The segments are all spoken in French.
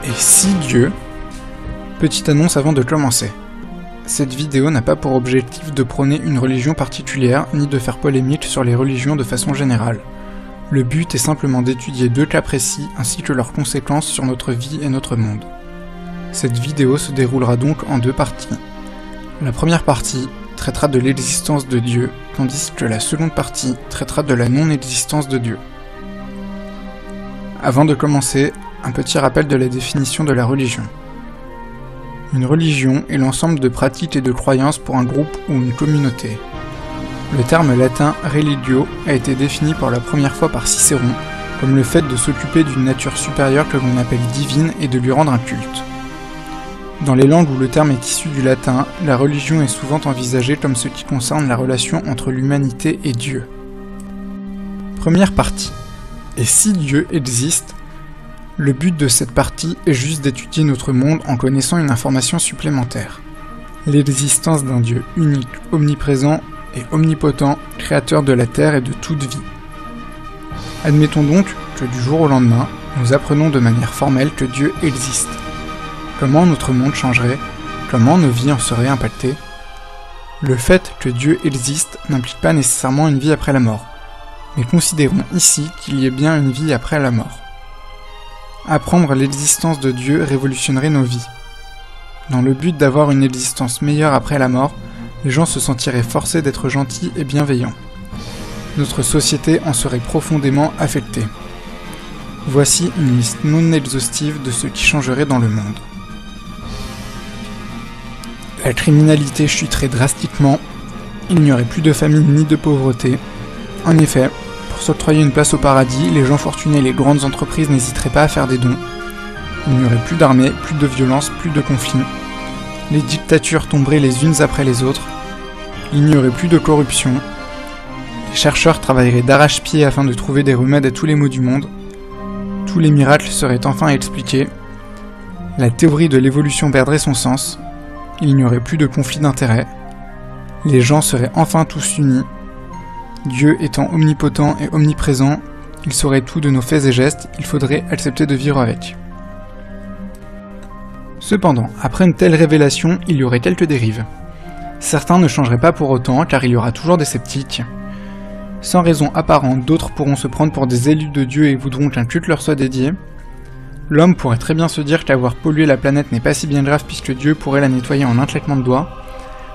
Et si Dieu... Petite annonce avant de commencer. Cette vidéo n'a pas pour objectif de prôner une religion particulière, ni de faire polémique sur les religions de façon générale. Le but est simplement d'étudier deux cas précis ainsi que leurs conséquences sur notre vie et notre monde. Cette vidéo se déroulera donc en deux parties. La première partie traitera de l'existence de Dieu, tandis que la seconde partie traitera de la non-existence de Dieu. Avant de commencer, un petit rappel de la définition de la religion. Une religion est l'ensemble de pratiques et de croyances pour un groupe ou une communauté. Le terme latin religio a été défini pour la première fois par Cicéron comme le fait de s'occuper d'une nature supérieure que l'on appelle divine et de lui rendre un culte. Dans les langues où le terme est issu du latin, la religion est souvent envisagée comme ce qui concerne la relation entre l'humanité et Dieu. Première partie. Et si Dieu existe ? Le but de cette partie est juste d'étudier notre monde en connaissant une information supplémentaire. L'existence d'un Dieu unique, omniprésent et omnipotent, créateur de la Terre et de toute vie. Admettons donc que du jour au lendemain, nous apprenons de manière formelle que Dieu existe. Comment notre monde changerait ? Comment nos vies en seraient impactées ? Le fait que Dieu existe n'implique pas nécessairement une vie après la mort. Mais considérons ici qu'il y ait bien une vie après la mort. Apprendre l'existence de Dieu révolutionnerait nos vies. Dans le but d'avoir une existence meilleure après la mort, les gens se sentiraient forcés d'être gentils et bienveillants. Notre société en serait profondément affectée. Voici une liste non exhaustive de ce qui changerait dans le monde. La criminalité chuterait drastiquement, il n'y aurait plus de famine ni de pauvreté. En effet, pour s'octroyer une place au paradis, les gens fortunés et les grandes entreprises n'hésiteraient pas à faire des dons. Il n'y aurait plus d'armée, plus de violence, plus de conflits. Les dictatures tomberaient les unes après les autres. Il n'y aurait plus de corruption. Les chercheurs travailleraient d'arrache-pied afin de trouver des remèdes à tous les maux du monde. Tous les miracles seraient enfin expliqués. La théorie de l'évolution perdrait son sens. Il n'y aurait plus de conflits d'intérêts. Les gens seraient enfin tous unis. Dieu étant omnipotent et omniprésent, il saurait tout de nos faits et gestes, il faudrait accepter de vivre avec. Cependant, après une telle révélation, il y aurait quelques dérives. Certains ne changeraient pas pour autant, car il y aura toujours des sceptiques. Sans raison apparente, d'autres pourront se prendre pour des élus de Dieu et voudront qu'un culte leur soit dédié. L'homme pourrait très bien se dire qu'avoir pollué la planète n'est pas si bien grave puisque Dieu pourrait la nettoyer en un claquement de doigts.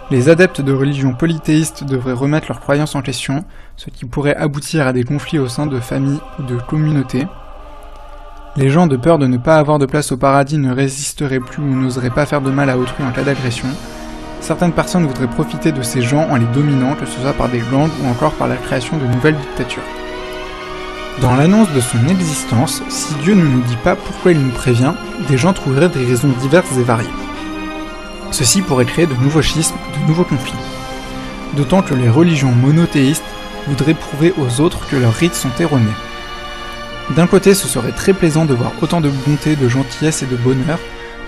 Les adeptes de religions polythéistes devraient remettre leurs croyances en question, ce qui pourrait aboutir à des conflits au sein de familles ou de communautés. Les gens de peur de ne pas avoir de place au paradis ne résisteraient plus ou n'oseraient pas faire de mal à autrui en cas d'agression. Certaines personnes voudraient profiter de ces gens en les dominant, que ce soit par des gangs ou encore par la création de nouvelles dictatures. Dans l'annonce de son existence, si Dieu ne nous dit pas pourquoi il nous prévient, des gens trouveraient des raisons diverses et variées. Ceci pourrait créer de nouveaux schismes, de nouveaux conflits. D'autant que les religions monothéistes voudraient prouver aux autres que leurs rites sont erronés. D'un côté, ce serait très plaisant de voir autant de bonté, de gentillesse et de bonheur,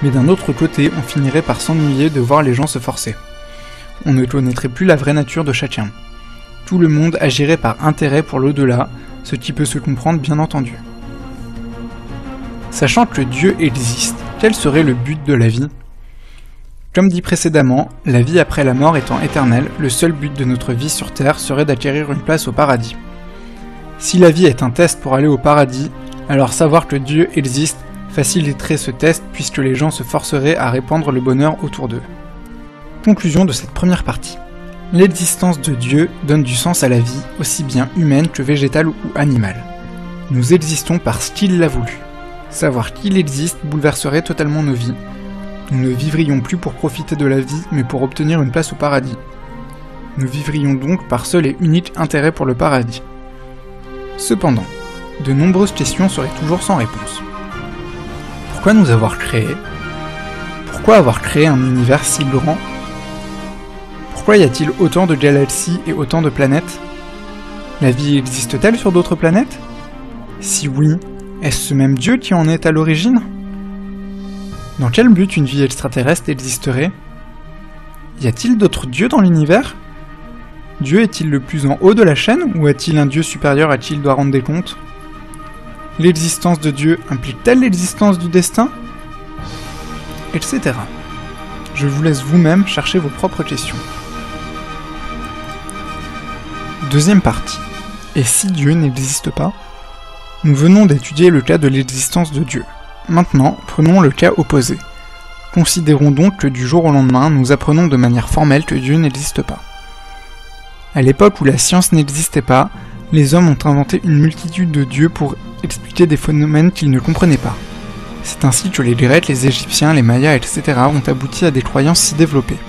mais d'un autre côté, on finirait par s'ennuyer de voir les gens se forcer. On ne connaîtrait plus la vraie nature de chacun. Tout le monde agirait par intérêt pour l'au-delà, ce qui peut se comprendre bien entendu. Sachant que Dieu existe, quel serait le but de la vie ? Comme dit précédemment, la vie après la mort étant éternelle, le seul but de notre vie sur Terre serait d'acquérir une place au paradis. Si la vie est un test pour aller au paradis, alors savoir que Dieu existe faciliterait ce test puisque les gens se forceraient à répandre le bonheur autour d'eux. Conclusion de cette première partie. L'existence de Dieu donne du sens à la vie, aussi bien humaine que végétale ou animale. Nous existons parce qu'il l'a voulu. Savoir qu'il existe bouleverserait totalement nos vies. Nous ne vivrions plus pour profiter de la vie, mais pour obtenir une place au paradis. Nous vivrions donc par seul et unique intérêt pour le paradis. Cependant, de nombreuses questions seraient toujours sans réponse. Pourquoi nous avoir créés ? Pourquoi avoir créé un univers si grand ? Pourquoi y a-t-il autant de galaxies et autant de planètes ? La vie existe-t-elle sur d'autres planètes ? Si oui, est-ce ce même Dieu qui en est à l'origine ? Dans quel but une vie extraterrestre existerait ? Y a-t-il d'autres dieux dans l'univers ? Dieu est-il le plus en haut de la chaîne ou a-t-il un dieu supérieur à qui il doit rendre des comptes ? L'existence de Dieu implique-t-elle l'existence du destin ? etc. Je vous laisse vous-même chercher vos propres questions. Deuxième partie. Et si Dieu n'existe pas? Nous venons d'étudier le cas de l'existence de Dieu. Maintenant, prenons le cas opposé. Considérons donc que du jour au lendemain, nous apprenons de manière formelle que Dieu n'existe pas. À l'époque où la science n'existait pas, les hommes ont inventé une multitude de dieux pour expliquer des phénomènes qu'ils ne comprenaient pas. C'est ainsi que les Grecs, les Égyptiens, les Mayas, etc. ont abouti à des croyances si développées.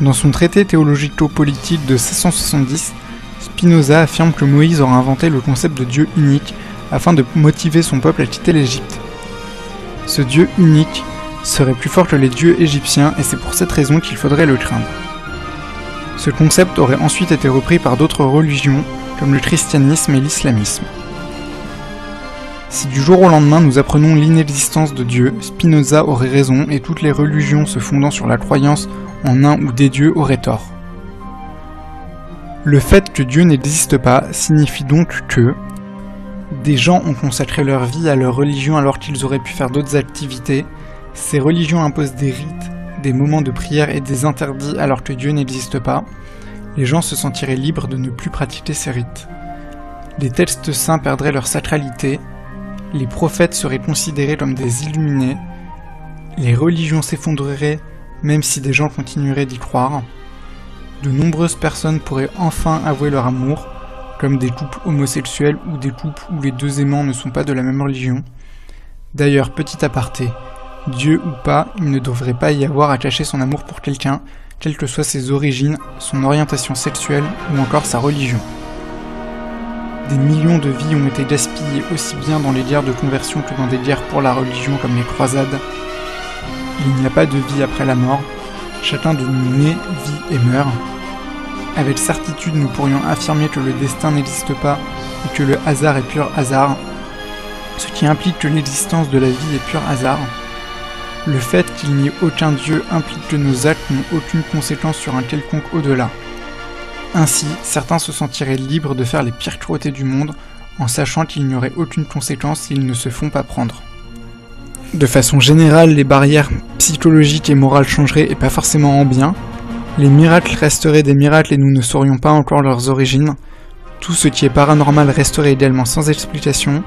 Dans son traité théologico-politique de 1670, Spinoza affirme que Moïse aura inventé le concept de Dieu unique afin de motiver son peuple à quitter l'Égypte. Ce Dieu unique serait plus fort que les dieux égyptiens et c'est pour cette raison qu'il faudrait le craindre. Ce concept aurait ensuite été repris par d'autres religions comme le christianisme et l'islamisme. Si du jour au lendemain nous apprenons l'inexistence de Dieu, Spinoza aurait raison et toutes les religions se fondant sur la croyance en un ou des dieux auraient tort. Le fait que Dieu n'existe pas signifie donc que des gens ont consacré leur vie à leur religion alors qu'ils auraient pu faire d'autres activités, ces religions imposent des rites, des moments de prière et des interdits alors que Dieu n'existe pas, les gens se sentiraient libres de ne plus pratiquer ces rites. Les textes saints perdraient leur sacralité, les prophètes seraient considérés comme des illuminés, les religions s'effondreraient même si des gens continueraient d'y croire, de nombreuses personnes pourraient enfin avouer leur amour, comme des couples homosexuels ou des couples où les deux aimants ne sont pas de la même religion. D'ailleurs, petit aparté, Dieu ou pas, il ne devrait pas y avoir à cacher son amour pour quelqu'un, quelles que soient ses origines, son orientation sexuelle ou encore sa religion. Des millions de vies ont été gaspillées aussi bien dans les guerres de conversion que dans des guerres pour la religion comme les croisades. Il n'y a pas de vie après la mort, chacun de nous naît, vit et meurt. Avec certitude, nous pourrions affirmer que le destin n'existe pas et que le hasard est pur hasard, ce qui implique que l'existence de la vie est pur hasard. Le fait qu'il n'y ait aucun Dieu implique que nos actes n'ont aucune conséquence sur un quelconque au-delà. Ainsi, certains se sentiraient libres de faire les pires cruautés du monde en sachant qu'il n'y aurait aucune conséquence s'ils ne se font pas prendre. De façon générale, les barrières psychologiques et morales changeraient et pas forcément en bien. Les miracles resteraient des miracles et nous ne saurions pas encore leurs origines. Tout ce qui est paranormal resterait également sans explication.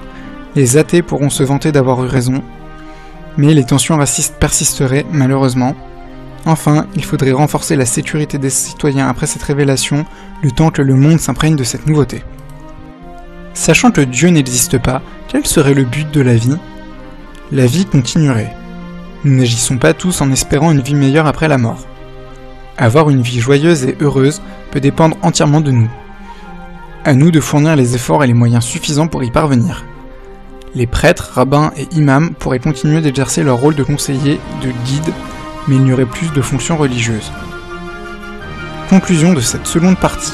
Les athées pourront se vanter d'avoir eu raison. Mais les tensions racistes persisteraient, malheureusement. Enfin, il faudrait renforcer la sécurité des citoyens après cette révélation, le temps que le monde s'imprègne de cette nouveauté. Sachant que Dieu n'existe pas, quel serait le but de la vie? La vie continuerait. Nous n'agissons pas tous en espérant une vie meilleure après la mort. Avoir une vie joyeuse et heureuse peut dépendre entièrement de nous. À nous de fournir les efforts et les moyens suffisants pour y parvenir. Les prêtres, rabbins et imams pourraient continuer d'exercer leur rôle de conseiller, de guide, mais il n'y aurait plus de fonction religieuse. Conclusion de cette seconde partie.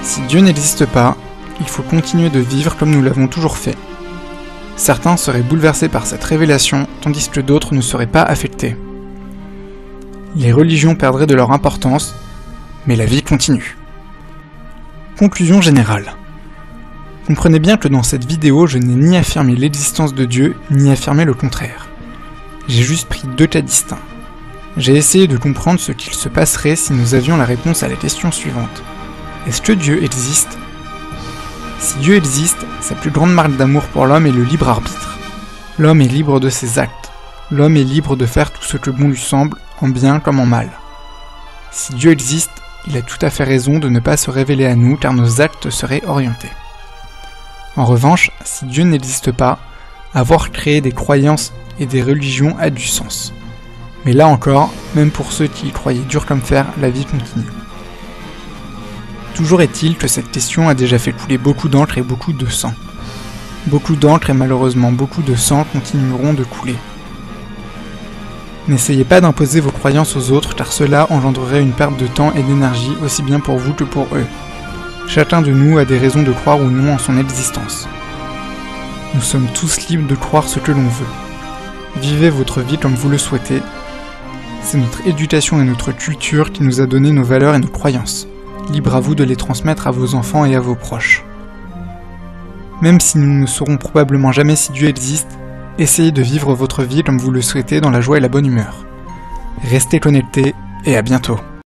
Si Dieu n'existe pas, il faut continuer de vivre comme nous l'avons toujours fait. Certains seraient bouleversés par cette révélation, tandis que d'autres ne seraient pas affectés. Les religions perdraient de leur importance, mais la vie continue. Conclusion générale. Comprenez bien que dans cette vidéo, je n'ai ni affirmé l'existence de Dieu, ni affirmé le contraire. J'ai juste pris deux cas distincts. J'ai essayé de comprendre ce qu'il se passerait si nous avions la réponse à la question suivante. Est-ce que Dieu existe? Si Dieu existe, sa plus grande marque d'amour pour l'homme est le libre arbitre. L'homme est libre de ses actes. L'homme est libre de faire tout ce que bon lui semble, en bien comme en mal. Si Dieu existe, il a tout à fait raison de ne pas se révéler à nous car nos actes seraient orientés. En revanche, si Dieu n'existe pas, avoir créé des croyances et des religions a du sens. Mais là encore, même pour ceux qui y croyaient dur comme fer, la vie continue. Toujours est-il que cette question a déjà fait couler beaucoup d'encre et beaucoup de sang. Beaucoup d'encre et malheureusement beaucoup de sang continueront de couler. N'essayez pas d'imposer vos croyances aux autres car cela engendrerait une perte de temps et d'énergie aussi bien pour vous que pour eux. Chacun de nous a des raisons de croire ou non en son existence. Nous sommes tous libres de croire ce que l'on veut. Vivez votre vie comme vous le souhaitez. C'est notre éducation et notre culture qui nous a donné nos valeurs et nos croyances. Libre à vous de les transmettre à vos enfants et à vos proches. Même si nous ne saurons probablement jamais si Dieu existe, Essayez de vivre votre vie comme vous le souhaitez dans la joie et la bonne humeur. Restez connectés et à bientôt.